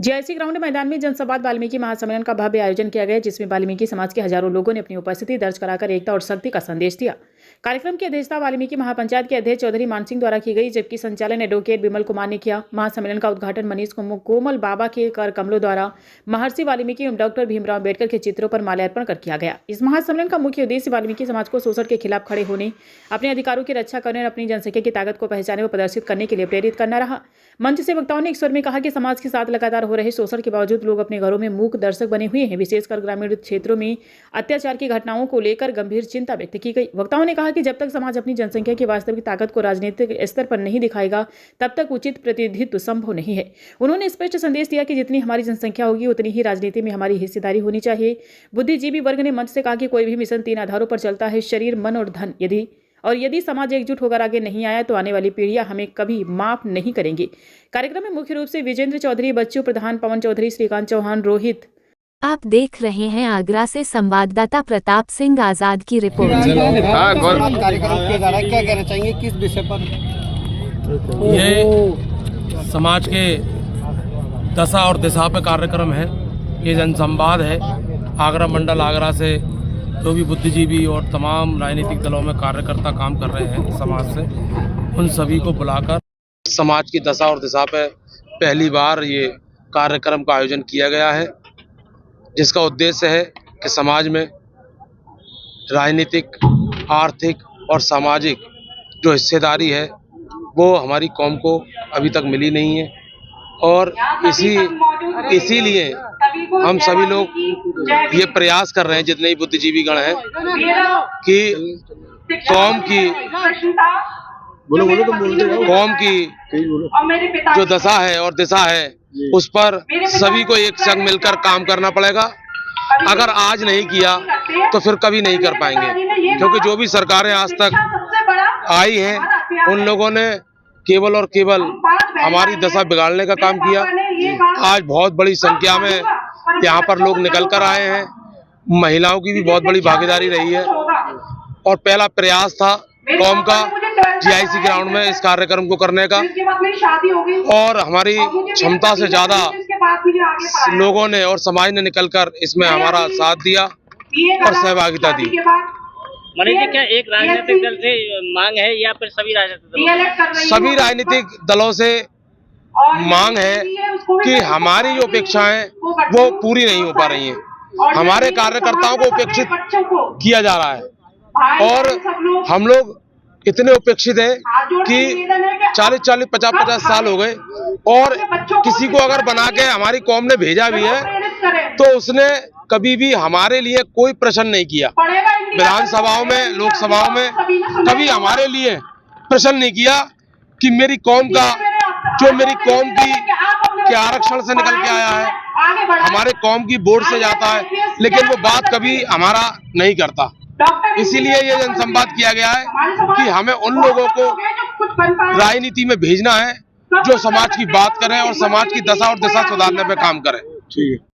GIC ground मैदान में जनसंवाद वाल्मीकि महासम्मेलन का भव्य आयोजन किया गया, जिसमें वाल्मीकि समाज के हजारों लोगों ने अपनी उपस्थिति दर्ज कराकर एकता और शक्ति का संदेश दिया। कार्यक्रम की अध्यक्षता वाल्मीकि महापंचायत के अध्यक्ष चौधरी मान सिंह द्वारा की गई, जबकि संचालन एडवोकेट विमल कुमार ने किया। महासम्मेलन का उद्घाटन मनीष कोमल बाबा के कर कमलों द्वारा महर्षि वाल्मीकि एवं डॉक्टर भीमराव अम्बेडकर के चित्रों पर माल्यार्पण कर किया गया। इस महासम्मेलन का मुख्य उद्देश्य वाल्मीकि समाज को शोषण के खिलाफ खड़े होने, अपने अधिकारों की रक्षा करने और अपनी जनसंख्या की ताकत को पहचाने व प्रदर्शित करने के लिए प्रेरित करना रहा। मंच से वक्ताओं ने एक स्वर में कहा कि समाज के साथ लगातार हो रहे शोषण के बावजूद लोग अपने घरों में मूक दर्शक बने हुए हैं। विशेषकर ग्रामीण क्षेत्रों में अत्याचार की घटनाओं को लेकर गंभीर चिंता व्यक्त की गई। वक्ताओं ने कहा कि जब तक समाज अपनी जनसंख्या की वास्तविक ताकत को राजनीतिक स्तर पर नहीं दिखाएगा, तब तक उचित प्रतिनिधित्व संभव नहीं है। उन्होंने स्पष्ट संदेश दिया कि जितनी हमारी जनसंख्या होगी, उतनी ही राजनीति में हमारी हिस्सेदारी होनी चाहिए। बुद्धिजीवी वर्ग ने मंच से कहा कि कोई भी मिशन 3 आधारों पर चलता है: शरीर, मन और धन। यदि समाज एकजुट होकर आगे नहीं आया तो आने वाली पीढ़ियां हमें कभी माफ नहीं करेंगी। कार्यक्रम में मुख्य रूप से विजेंद्र चौधरी, बच्चू प्रधान, पवन चौधरी, श्रीकांत चौहान, रोहित। आप देख रहे हैं आगरा से संवाददाता प्रताप सिंह आजाद की रिपोर्ट। कार्यक्रम किया जा रहा है, क्या कहना चाहेंगे, किस विषय पर? ये समाज के दशा और दिशा पे कार्यक्रम है। ये जनसंवाद है। आगरा मंडल आगरा से जो भी बुद्धिजीवी और तमाम राजनीतिक दलों में कार्यकर्ता काम कर रहे हैं समाज से, उन सभी को बुलाकर समाज की दशा और दिशा पे पहली बार ये कार्यक्रम का आयोजन किया गया है, जिसका उद्देश्य है कि समाज में राजनीतिक, आर्थिक और सामाजिक जो हिस्सेदारी है वो हमारी कौम को अभी तक मिली नहीं है। और इसीलिए हम सभी लोग ये प्रयास कर रहे हैं, जितने ही बुद्धिजीवी गण हैं, कि कौम की जो दशा है और दिशा है उस पर सभी को एक संग मिलकर काम करना पड़ेगा। अगर आज नहीं किया तो फिर कभी नहीं कर पाएंगे, क्योंकि जो भी सरकारें आज तक आई हैं उन लोगों ने केवल और केवल हमारी दशा बिगाड़ने का काम किया। आज बहुत बड़ी संख्या में यहाँ पर लोग निकल कर आए हैं। महिलाओं की भी बहुत बड़ी भागीदारी रही है और पहला प्रयास था कौम का जीआईसी ग्राउंड में इस कार्यक्रम को करने का, और हमारी क्षमता से ज्यादा लोगों ने और समाज ने निकलकर इसमें हमारा साथ दिया और सहभागिता दी। मनीष जी, क्या एक राजनीतिक दल से मांग है या फिर सभी राजनीतिक दलों से मांग है कि हमारी जो अपेक्षाएं वो पूरी नहीं हो पा रही हैं। हमारे कार्यकर्ताओं को उपेक्षित किया जा रहा है और हम लोग इतने उपेक्षित हैं कि 40-40, 50-50 साल हो गए, और किसी को अगर बना के हमारी कौम ने भेजा भी है तो उसने कभी भी हमारे लिए कोई प्रश्न नहीं किया। विधानसभाओं में, लोकसभाओं में कभी हमारे लिए प्रश्न नहीं किया कि मेरी कौम का, जो मेरी कौम की के आरक्षण से निकल के आया है, हमारे कौम की वोट से जाता है, लेकिन वो बात कभी हमारा नहीं करता। इसीलिए ये जनसंवाद किया गया है कि हमें उन लोगों को राजनीति में भेजना है जो समाज की बात करें और समाज की दशा और दिशा सुधारने पे काम करें। ठीक है।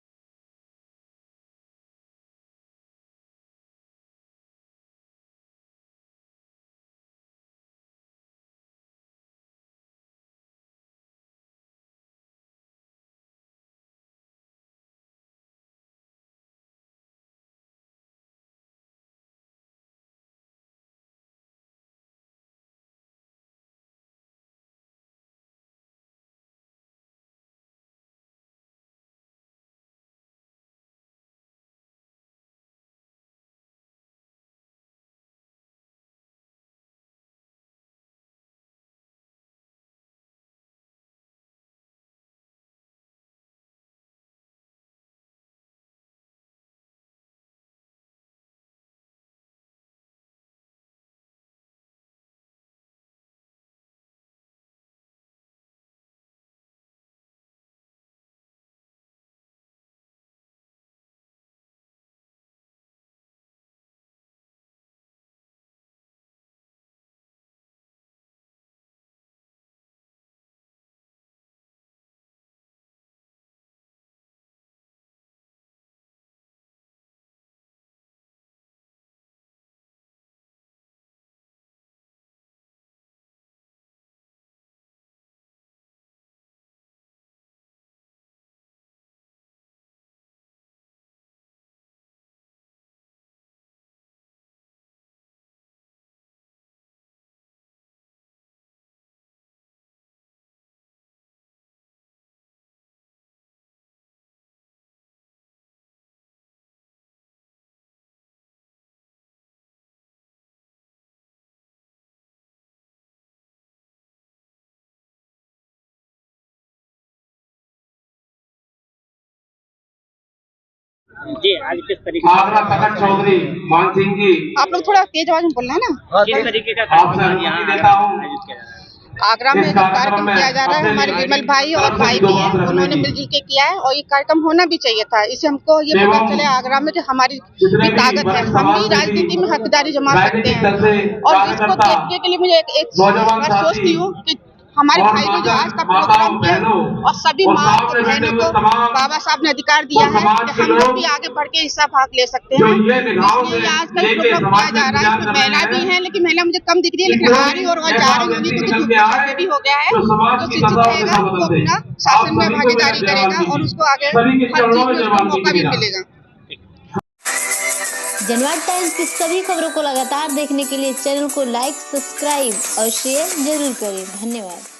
जी आज किस तरीके आगरा प्रकट चौधरी मान सिंह जी आप लोग थोड़ा तेज आवाज में बोलना है ना। किस तरीके का आपसे कार्यक्रम अनुमति यहाँ देता हूँ। आयोजित किया जा रहा है? आगरा में जो कार्यक्रम किया जा रहा है हमारे विमल भाई और भाई भी हैं, उन्होंने मिलजुल के किया है और ये कार्यक्रम होना भी चाहिए था। इससे हमको ये पता चले आगरा में कि हमारी भी ताकत है, हम भी राजनीति में हकदारी जमा सकते हैं। और इसको देखने के लिए मुझे एक मैं सोचती हूँ कि हमारे भाई ने जो आज का प्रोग्राम किया और सभी माँ और बहनों को बाबा साहब ने अधिकार दिया है कि हम लोग भी आगे बढ़ के हिस्सा भाग ले सकते हैं। इसलिए आज का प्रोग्राम किया जा रहा है। इसमें महिला भी है, लेकिन महिला मुझे कम दिख रही है, लेकिन आ रही और जा रही होगी क्योंकि भी हो गया है। जो शिक्षित रहेगा वो अपना शासन में भागीदारी करेगा और उसको आगे हर चीज में उसको मौका भी मिलेगा। जनवाद टाइम्स की सभी खबरों को लगातार देखने के लिए चैनल को लाइक, सब्सक्राइब और शेयर जरूर करें। धन्यवाद।